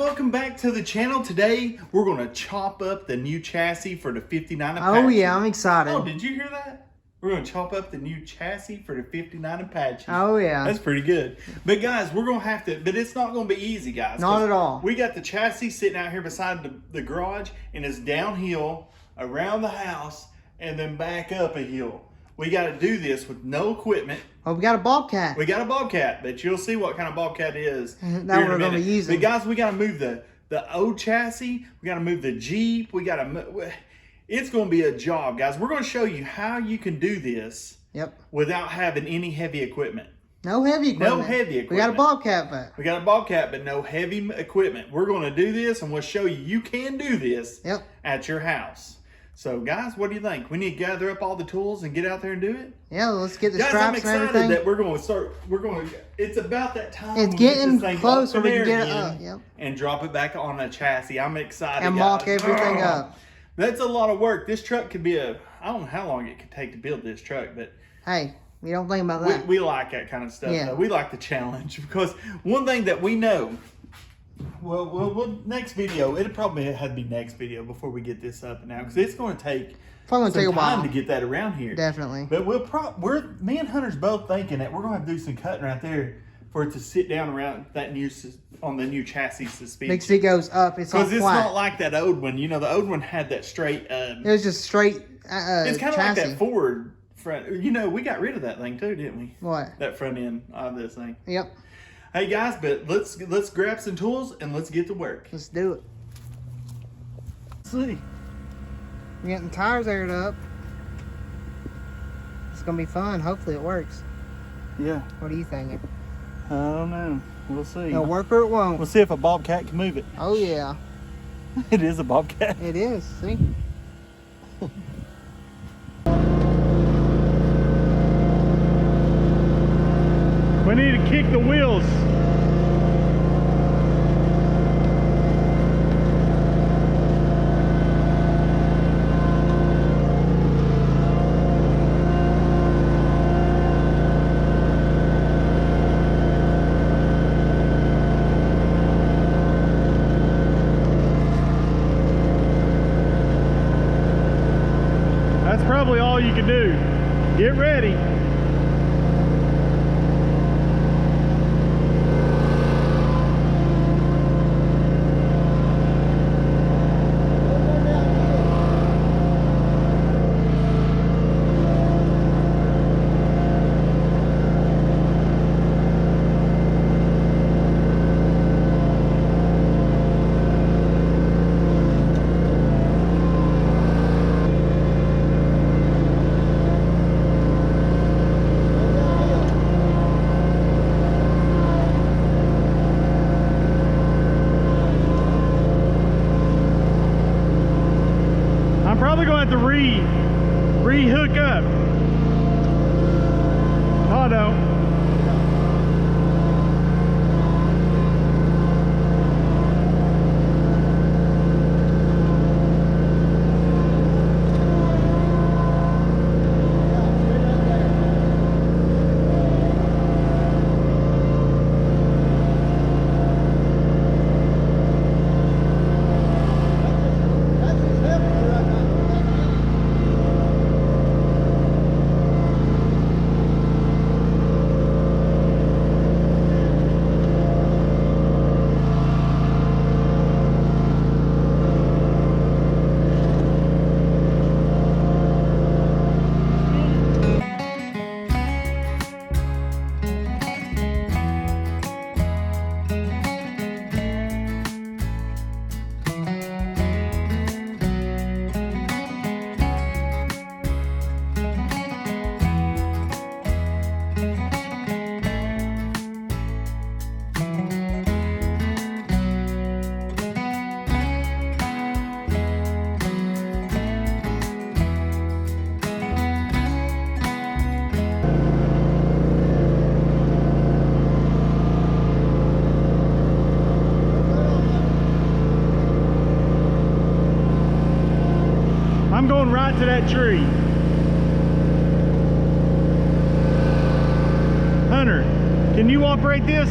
welcome back to the channel. Today we're going to chop up the new chassis for the 59 Apache. Oh yeah, I'm excited. Oh, did you hear that? We're going to chop up the new chassis for the 59 Apache. Oh yeah. That's pretty good. But guys, we're going to have to, but it's not going to be easy, guys. Not at all. We got the chassis sitting out here beside the garage, and it's downhill around the house and then back up a hill. We got to do this with no equipment. Oh, we got a Bobcat. We got a Bobcat, but you'll see what kind of Bobcat it is. That we're going to be using. But guys, we got to move the old chassis. We got to move the Jeep. We got to. It's going to be a job, guys. We're going to show you how you can do this. Yep. Without having any heavy equipment. No heavy equipment. No heavy equipment. We got a Bobcat, but we got a Bobcat, but no heavy equipment. We're going to do this, and we'll show you you can do this. Yep. At your house. So, guys, what do you think? We need to gather up all the tools and get out there and do it? Yeah, let's get the guys, straps I'm excited and everything. That we're going to start. It's about that time. It's getting close so we can get it up. Yep. And drop it back on a chassis. I'm excited. And mock everything up. That's a lot of work. This truck could be I don't know how long it could take to build this truck, but hey, we don't think about that. We like that kind of stuff. Yeah. We like the challenge because one thing that we know. Well, next video. It'll probably have to be next video before we get this up and out because it's going to take. Probably some take a while to get that around here. Definitely. But me and Hunter's both thinking that we're going to have to do some cutting right there for it to sit down around on the new chassis suspension. Makes it goes up. It's not flat. Because it's not like that old one. You know, the old one had that straight. It was just straight. It's kind of like that forward front. You know, we got rid of that thing too, didn't we? What? That front end of this thing. Yep. Hey guys, but let's grab some tools and let's get to work. Let's do it. Let's see. We're getting tires aired up. It's gonna be fun. Hopefully it works. Yeah. What are you thinking? I don't know. We'll see. It'll work or it won't. We'll see if a Bobcat can move it. Oh yeah. It is a Bobcat. It is. See. We need to kick the wheels. That's probably all you can do. Get ready. I'm probably going to have to re-hook up. Oh no. I'm going right to that tree. Hunter, can you operate this?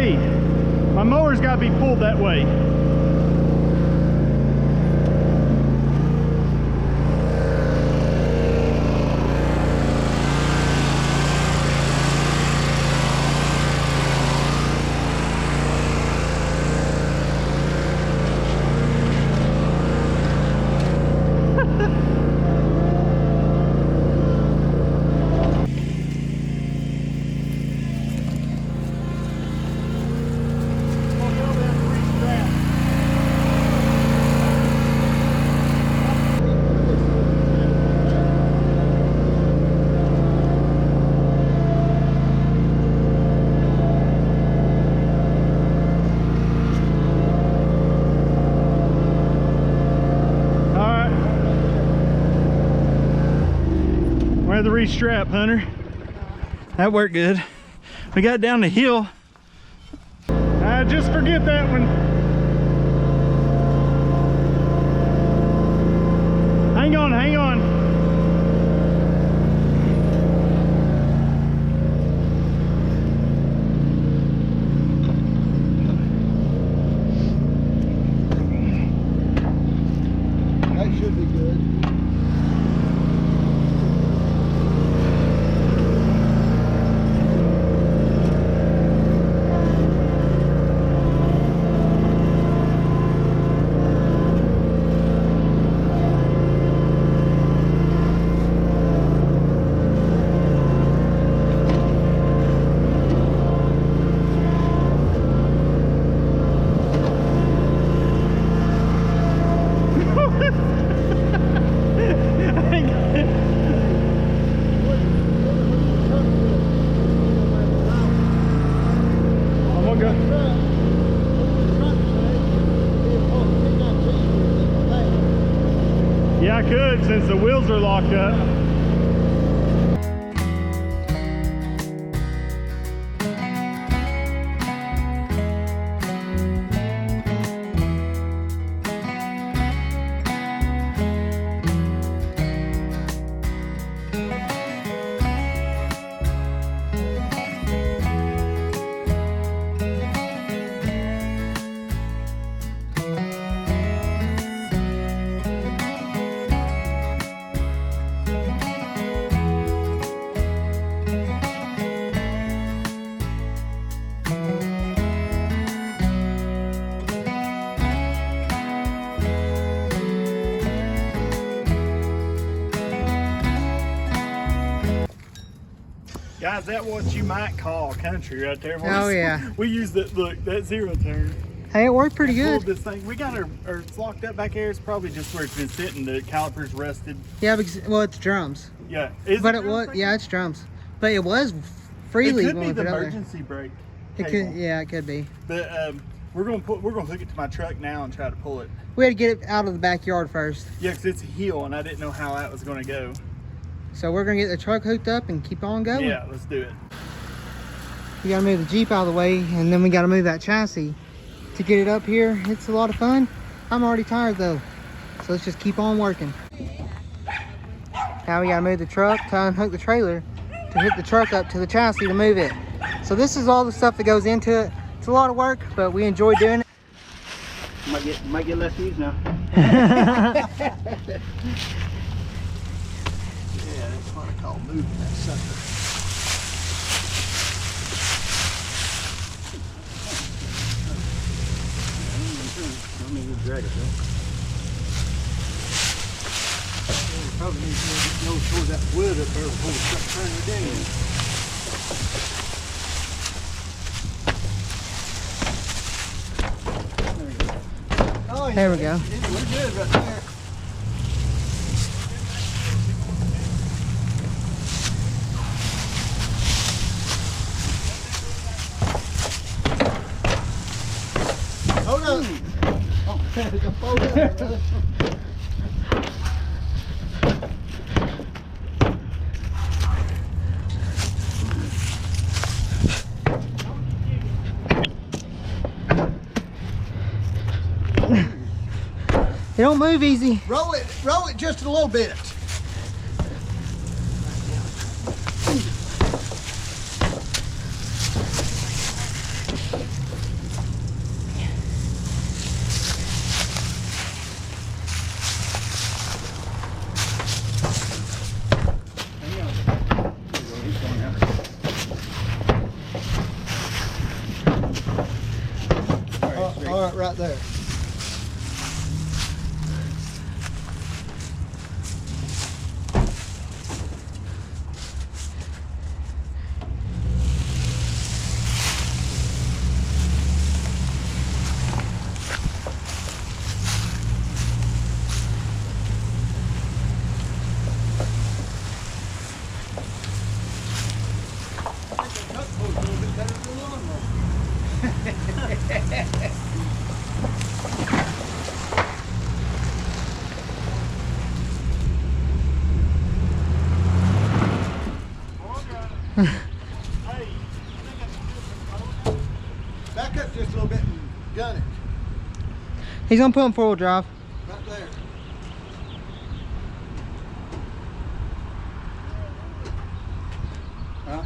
way. My mower's got to be pulled that way. The restrap, Hunter. That worked good. We got down the hill. Just forget that one. Hang on, hang on. That should be good. Yeah, I could since the wheels are locked up. Guys, that's what you might call country right there. Oh yeah. We use that, look, that zero turn. Hey, it worked pretty good. This thing, we got it's locked up back here. It's probably just where it's been sitting. The caliper's rusted. Yeah, because, well, it's drums. Yeah. But it was, yeah, it's drums. But it was freely It could going be the to put it emergency brake. It could, yeah, it could be. But we're gonna hook it to my truck now and try to pull it. We had to get it out of the backyard first. Yeah, because it's a hill and I didn't know how that was gonna go. So we're gonna get the truck hooked up and keep on going. Yeah, let's do it. We gotta move the Jeep out of the way, and then we gotta move that chassis to get it up here. It's a lot of fun. I'm already tired though, so let's just keep on working. Now we gotta move the truck, to unhook the trailer to hook the truck up to the chassis to move it. So this is all the stuff that goes into it. It's a lot of work, but we enjoy doing it. Might get less views now. Yeah, that's what I call moving that sucker. Let me just drag it though. Probably need to go toward that wood up there before we start turning it in. Oh, yeah. There we go. We're good right there. Hold on. Hold on, brother. It don't move easy. Roll it just a little bit. All right, right there. Back up just a little bit and gun it. He's gonna put him 4-wheel drive. Right there. Huh?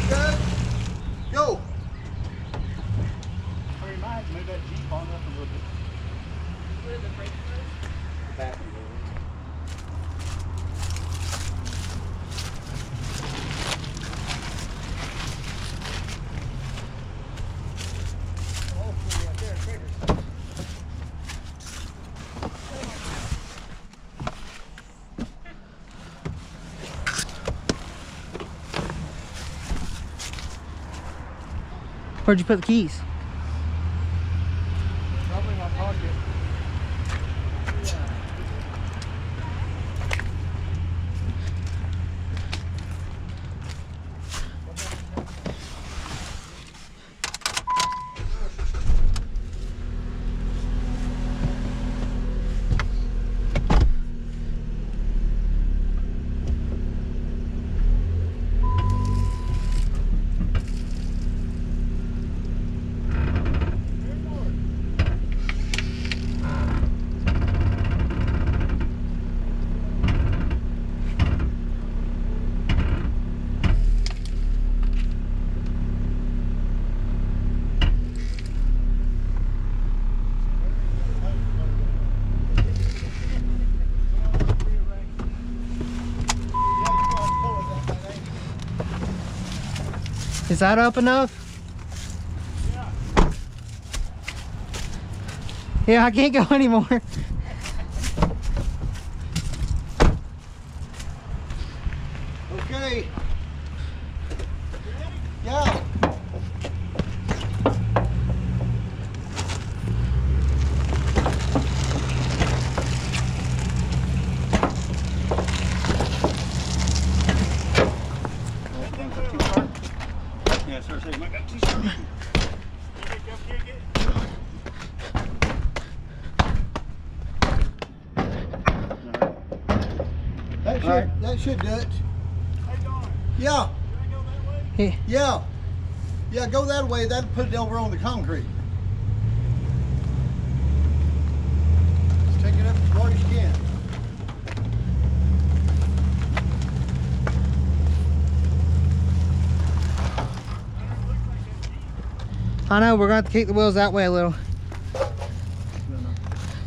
Good. Go. Or you might move that Jeep on up a little bit. Where the brake was? Back and go. Where'd you put the keys? Probably in my pocket. Is that up enough? Yeah, I can't go anymore. Okay. Yeah. Yeah, sir. Say, I got t-shirt. That should do it. Yeah. Yeah. Yeah. Yeah, go that way. That'll put it over on the concrete. Just take it up as far as you can. I know, we're going to have to kick the wheels that way a little.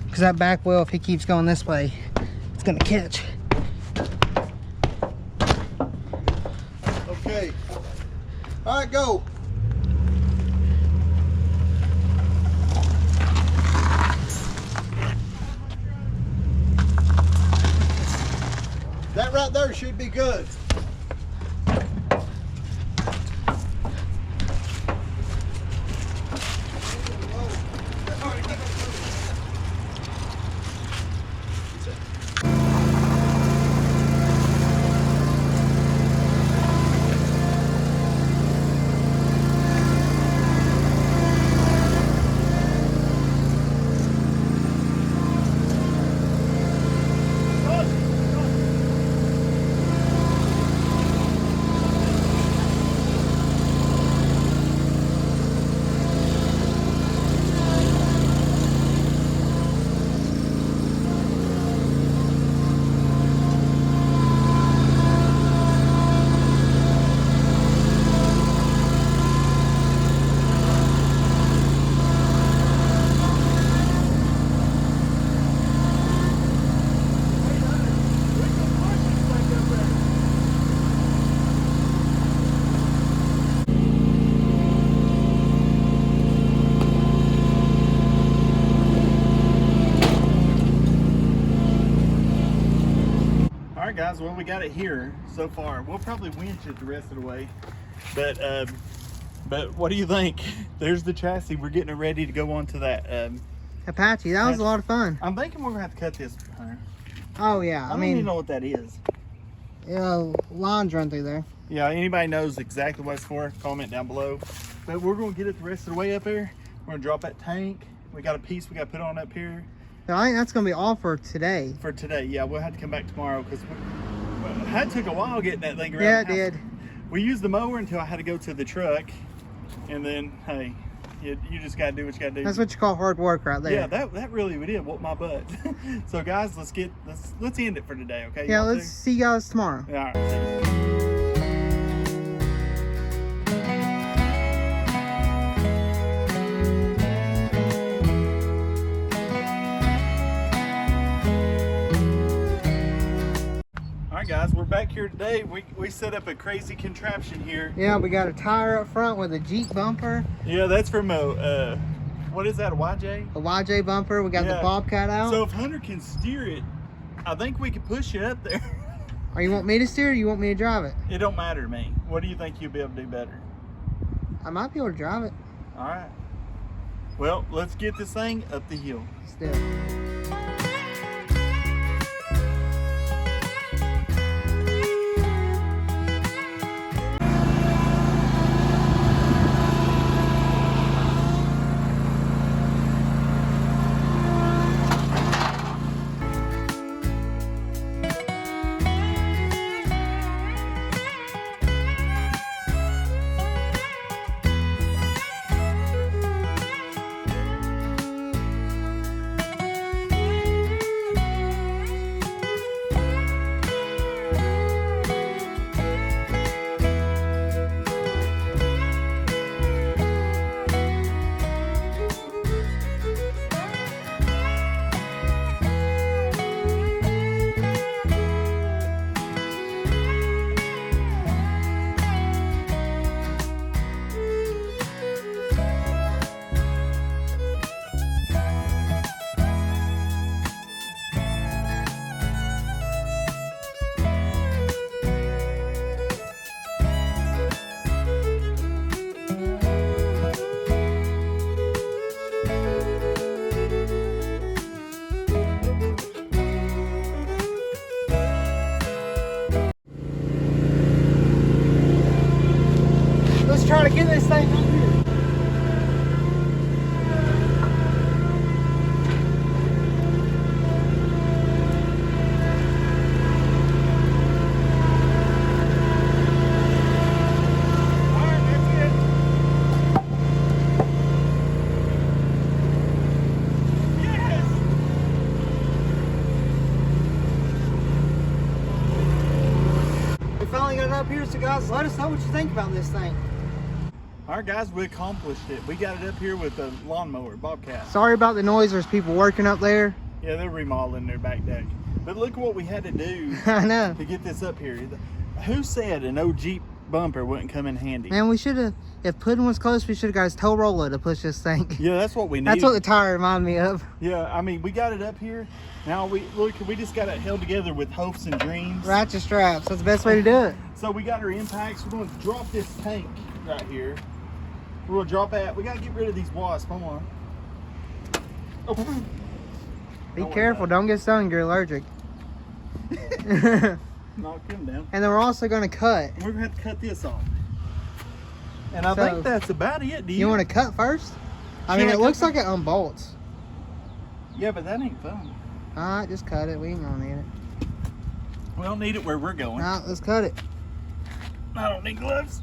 Because that back wheel, if he keeps going this way, it's going to catch. Okay. All right, go. That right there should be good. guys, well, we got it here so far. We'll probably winch it the rest of the way, but what do you think? There's the chassis. We're getting it ready to go on to that Apache. That was a lot of fun. I'm thinking we're gonna have to cut this, Hunter. Oh yeah, I don't even know what that is. Lines run through there. Yeah, anybody knows exactly what it's for, comment down below. But we're gonna get it the rest of the way up here. We're gonna drop that tank. We got a piece we got to put on up here. So I think that's gonna be all for today. For today, yeah, we'll have to come back tomorrow because it took a while getting that thing around. Yeah, it the house. did. We used the mower until I had to go to the truck, and then hey, you just gotta do what you gotta do. That's what you call hard work right there. Yeah, that really did whoop my butt. So guys, let's end it for today, okay? Yeah, let's see you guys tomorrow. All right. See you. All right, guys, we're back here today. We set up a crazy contraption here. Yeah, we got a tire up front with a Jeep bumper. Yeah, that's from a what is that, a YJ? A YJ bumper. We got the Bobcat out. So if Hunter can steer it, I think we can push it up there. Or you want me to steer or you want me to drive it? It don't matter to me. What do you think you'll be able to do better? I might be able to drive it. All right. Well, let's get this thing up the hill. Let's do it. Let's try to get this thing up here. We finally got it up here, so guys, let us know what you think about this thing. All right, guys, we accomplished it. We got it up here with a lawnmower, Bobcat. Sorry about the noise. There's people working up there. Yeah, they're remodeling their back deck. But look what we had to do I know. to get this up here. Who said an old Jeep bumper wouldn't come in handy? Man, we should have, if Puddin was close, we should have got his tow roller to push this thing. Yeah, that's what we need. That's what the tire reminded me of. Yeah, I mean, we got it up here. Now we just got it held together with hopes and dreams. Ratchet straps. That's the best way to do it. So we got our impacts. We're going to drop this tank right here. We're going to drop that. We got to get rid of these wasps. Come on. Oh. Be careful. Don't get stung. You're allergic. Knock him down. And then we're also going to cut. We're going to have to cut this off. And I So, think that's about it. Do you? You want to cut first? I mean, it looks like it unbolts. Yeah, but that ain't fun. Alright, just cut it. We ain't going to need it. We don't need it where we're going. Alright, let's cut it. I don't need gloves.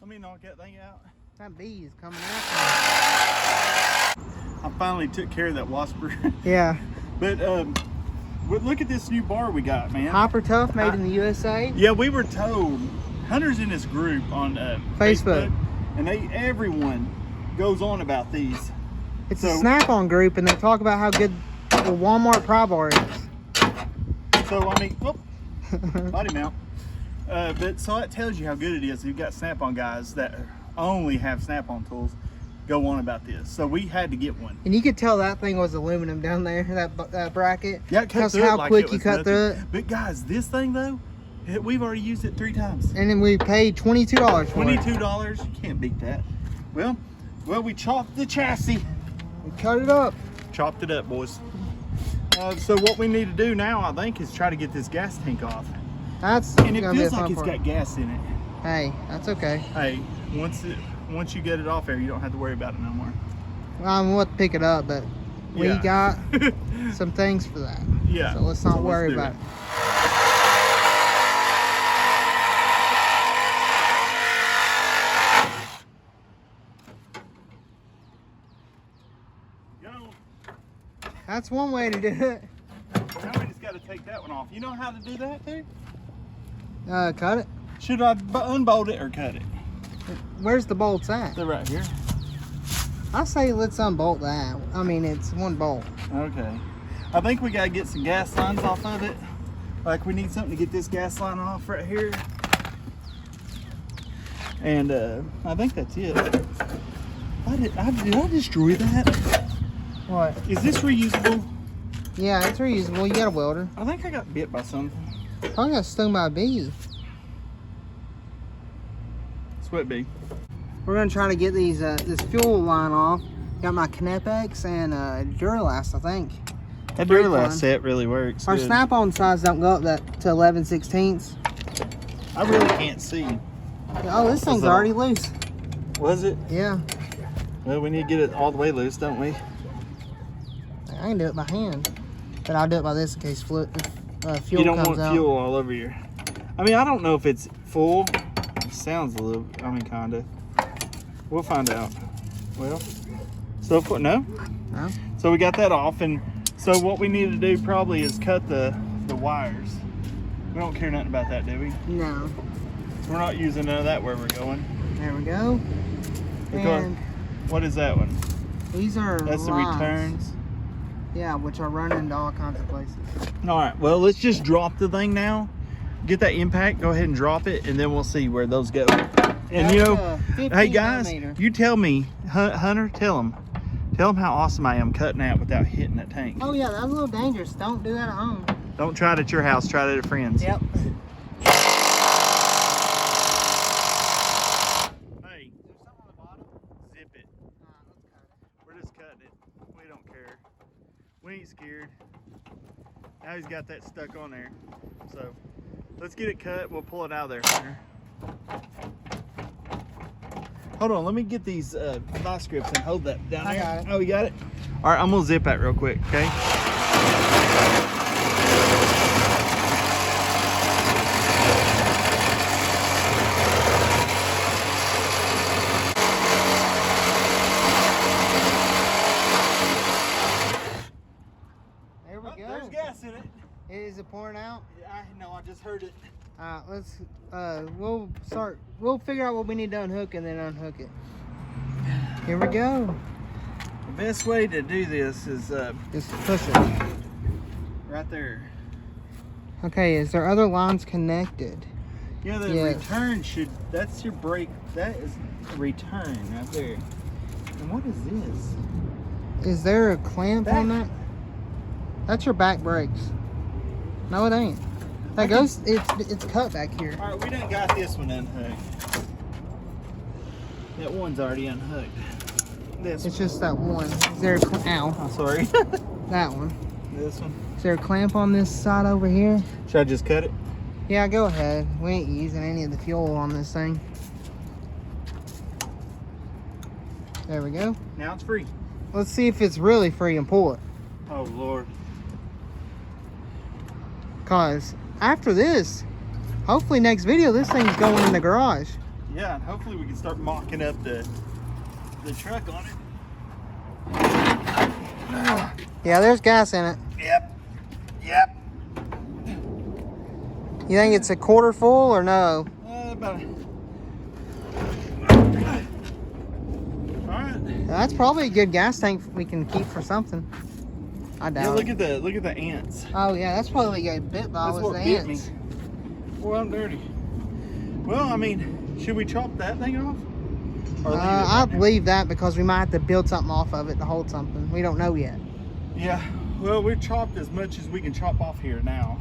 Let me knock that thing out. That bee is coming after me. I finally took care of that wasper. Yeah. But look at this new bar we got, man. Hyper Tough, made in the USA. Yeah, we were told, Hunter's in this group on Facebook, and everyone goes on about these. It's a Snap-on group, and they talk about how good the Walmart pry bar is. So, I mean, whoop, body mount. But so that tells you how good it is. You've got Snap-on guys that only have Snap-on tools go on about this. So we had to get one. And you could tell that thing was aluminum down there, that bracket. Yeah, it cut through how it like quick it you was cut through nothing. it. But guys, this thing though, we've already used it 3 times. And then we paid $22 for it. $22, you can't beat that. Well, we chopped the chassis. We cut it up. Chopped it up, boys. So what we need to do now, I think, is try to get this gas tank off. And it feels like it's got gas in it. Hey, that's okay. Hey, once you get it off there, you don't have to worry about it no more. Well, I'm going to pick it up, but we Yeah. got some things for that. Yeah. So let's not worry do about it. That's one way to do it. Now we just got to take that one off. You know how to do that, dude? Cut it. Should I unbolt it or cut it? Where's the bolts at? They're right here. I say let's unbolt that. I mean, it's one bolt. Okay. I think we got to get some gas lines off of it. Like we need something to get this gas line off right here. And I think that's it. Did I destroy that? What? Is this reusable? Yeah, it's reusable. You got a welder. I think I got bit by something. I got stung by a bee. Sweat bee. We're gonna try to get these this fuel line off. Got my Knepex and Duralast, I think. That Brake Duralast line. set really works. Our good. Snap-on size don't go up that to 11/16. I really can't see. Oh, this thing's that? already loose. Was it? Yeah, Well, we need to get it all the way loose, don't we? I can do it by hand, but I'll do it by this in case fuel You don't comes want out. fuel all over your... I mean, I don't know if it's full. It sounds a little... I mean, kind of. We'll find out. Well, so far, no? No. So we got that off, and so what we need to do probably is cut the wires. We don't care nothing about that, do we? No. We're not using none of that where we're going. There we go. Because, And what is that one? these are That's the lines. returns. Yeah, which are running into all kinds of places. All right, well, let's just drop the thing now. Get that impact, go ahead and drop it, and then we'll see where those go. And you know, hey guys, you tell me, Hunter, tell them how awesome I am cutting out without hitting that tank. Oh yeah, that's a little dangerous. Don't do that at home. Don't try it at your house, try it at a friend's. Yep. Hey, there's something on the bottom. Zip it. We're just cutting it. We don't care. We ain't scared. Now he's got that stuck on there. So let's get it cut. We'll pull it out of there, Hunter. Hold on, let me get these vice grips and hold that down there. I got it. Oh, you got it? All right, I'm gonna zip that real quick, okay? There we go. There's gas in it. Is it pouring out? Yeah, I know, I just heard it. Let's we'll figure out what we need to unhook and then unhook it. Here we go. The best way to do this is Just push it. right there. Okay, is there other lines connected? Yeah, the Yes. return that's your brake. That is a return right there. And what is this? Is there a clamp on that? That's your back brakes. No, it ain't. That goes, it's cut back here. All right, we done got this one unhooked. That one's already unhooked. This It's just that one. Is there a ow, I'm sorry. that one. This one. Is there a clamp on this side over here? Should I just cut it? Yeah, go ahead. We ain't using any of the fuel on this thing. There we go. Now it's free. Let's see if it's really free and pull it. Oh Lord. Cause after this, hopefully next video, this thing's going in the garage. Yeah, and hopefully we can start mocking up the truck on it. Yeah, there's gas in it. Yep. You think it's a quarter full or no? About. All right. That's probably a good gas tank we can keep for something. I doubt Yeah, it. look at the ants. Oh yeah, that's probably what got bit by That's was what the bit ants. me. Boy, I'm dirty. Well, I mean, should we chop that thing off? Or leave it right I now? believe that because we might have to build something off of it to hold something. We don't know yet. Yeah. Well, we've chopped as much as we can chop off here now.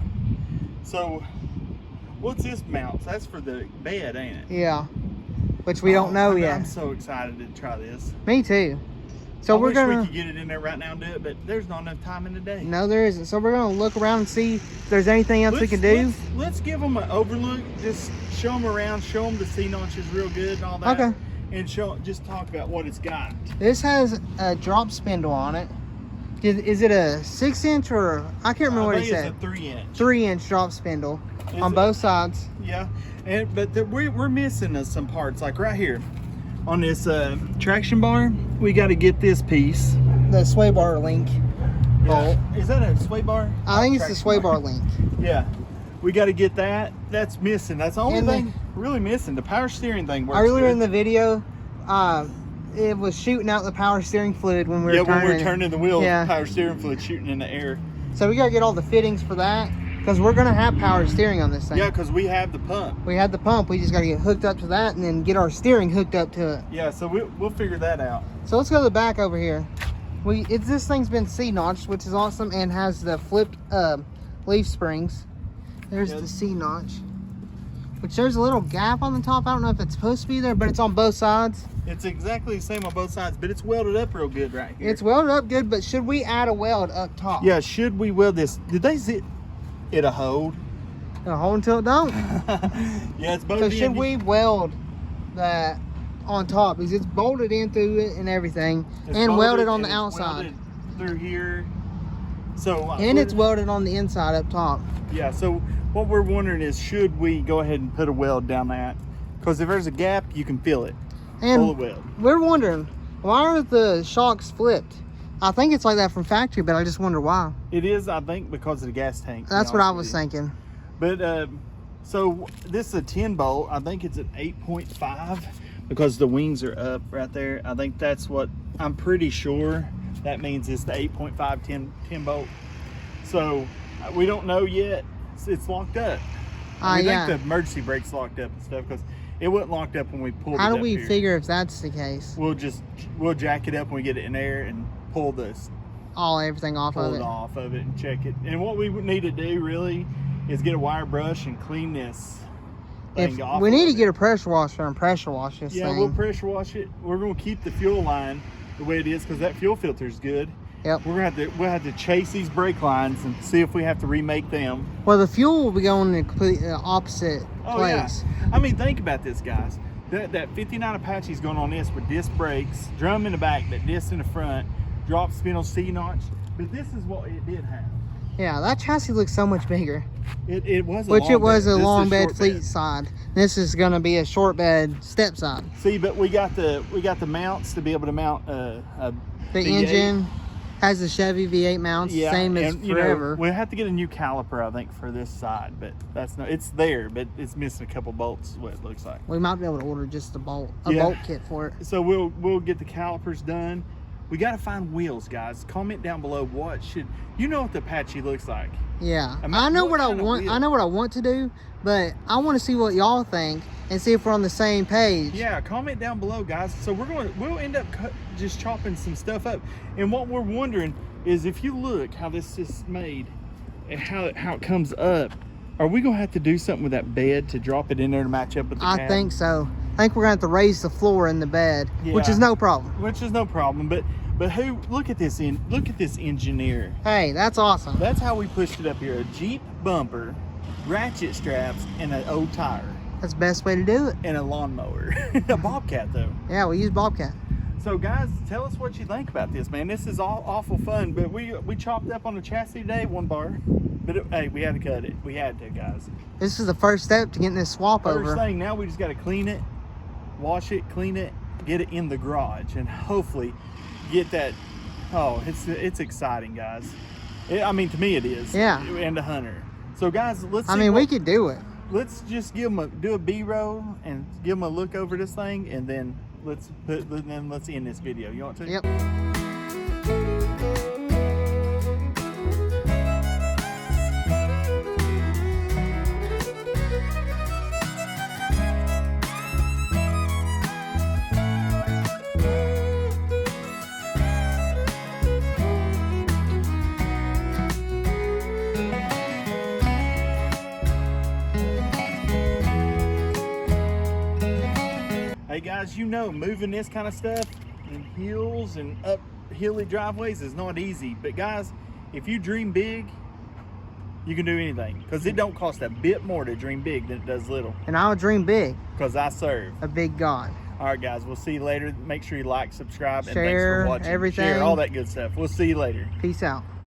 So, what's this mount? That's for the bed, ain't it? Yeah, which we don't know yet. I'm so excited to try this. Me too. So I we're wish gonna. we could get it in there right now and do it, but there's not enough time in the day. No, there isn't. So we're gonna look around and see if there's anything else we can do. Let's give them an overlook. Just show them around. Show them the C-notches real good and all that. Okay. And just talk about what it's got. This has a drop spindle on it. Is it a 6-inch or I can't remember what he said? It's a 3-inch. 3-inch drop spindle Is on it? both sides. Yeah, but we're missing some parts, like right here on this traction bar. We got to get this piece. The sway bar link bolt. Is that a sway bar? I think it's the Traction sway bar. bar link. Yeah, we got to get that. That's missing. That's the only And thing really missing. The power steering thing works Earlier good. in the video, it was shooting out the power steering fluid when we were Yeah, turning. when we were turning the wheel, Yeah. power steering fluid shooting in the air. So we gotta get all the fittings for that because we're gonna have power steering on this thing. Yeah, because we have the pump. We had the pump. We just gotta get hooked up to that and then get our steering hooked up to it. Yeah, so we'll figure that out. So let's go to the back over here. This thing's been C-notched, which is awesome, and has the flipped leaf springs. There's Yeah. the C-notch, which there's a little gap on the top. I don't know if it's supposed to be there, but it's on both sides. It's exactly the same on both sides, but it's welded up real good right here. It's welded up good, but should we add a weld up top? Yeah, should we weld this? Did they zip it a hold? Hold until it don't. Yeah, it's both. So should we weld that on top? Because it's bolted into it and everything, and welded on the outside. Through here. So And it's welded on the inside up top. yeah. So what we're wondering is, should we go ahead and put a weld down that? Because if there's a gap, you can feel it. Pull a And weld. we're wondering, why are the shocks flipped? I think it's like that from factory, but I just wonder why. It is, I think, because of the gas tank. to be That's what I honest was with you. thinking. But so this is a 10 bolt. I think it's an 8.5 because the wings are up right there. I think that's what I'm pretty sure that means. It's the 8.5 10 bolt. So we don't know yet. It's locked up. We Yeah. think the emergency brake's locked up and stuff because it wasn't locked up when we pulled it How do up we here. figure if that's the case? We'll jack it up when we get it in there and pull Everything off of it it. off of it and check it. And what we would need to do really is get a wire brush and clean this thing off. We need of to it. get a pressure washer and pressure wash this Yeah, thing. we'll pressure wash it. We're going to keep the fuel line the way it is because that fuel filter is good. Yep. We'll have to chase these brake lines and see if we have to remake them. Well, the fuel will be going in a completely opposite place. Yeah. I mean, think about this, guys. That 59 Apache is going on this with disc brakes, drum in the back, but disc in the front, drop spindle, C-notch. But this is what it did have. Yeah, that chassis looks so much bigger. It was a Which long it was bed. a This is long bed short fleet side. This is going to be a short bed step side. See, but we got the mounts to be able to mount a The V8. engine has the Chevy V8 mounts, Yeah, same as and, you know, forever. we'll have to get a new caliper, I think, for this side, but that's not. It's there, but it's missing a couple bolts. Is what it looks like. We might be able to order just a bolt Yeah. kit for it. So we'll get the calipers done. We got to find wheels, guys. Comment down below what the Apache looks like. Yeah, I mean, I know what what I kind of want. wheel? I know what I want to do, but I want to see what y'all think and see if we're on the same page. Yeah, comment down below, guys. So we'll end up just chopping some stuff up. And what we're wondering is, if you look how this is made and how it comes up, are we gonna have to do something with that bed to drop it in there to match up with the I cab? think so. I think we're gonna have to raise the floor in the bed, which Yeah. is no problem. Which is no problem, but look at this engineer. Hey, that's awesome. That's how we pushed it up here. A Jeep bumper, ratchet straps, and an old tire, That's the best way to do it. and a lawnmower. A Bobcat though. Yeah, we use Bobcat. So guys, tell us what you think about this, man. This is awful fun, but we chopped up on the chassis today, one bar. But hey, we had to cut it. We had to, guys. This is the first step to getting this swap First over. thing, now we just got to clean it, wash it, clean it, get it in the garage, and hopefully get that Oh, it's exciting, guys. I mean, to me it is. Yeah. And to Hunter. So guys, let's. I mean, we could do it. Let's just do a B-roll and give them a look over this thing, and then let's end this video. You want to? Yep. Hey guys, you know, moving this kind of stuff in hills and up hilly driveways is not easy. But guys, if you dream big, you can do anything, because it don't cost a bit more to dream big than it does little. And I'll dream big. Because I serve A big God. All right, guys, we'll see you later. Make sure you like, subscribe, and thanks Share for watching. everything. Share all that good stuff. We'll see you later. Peace out.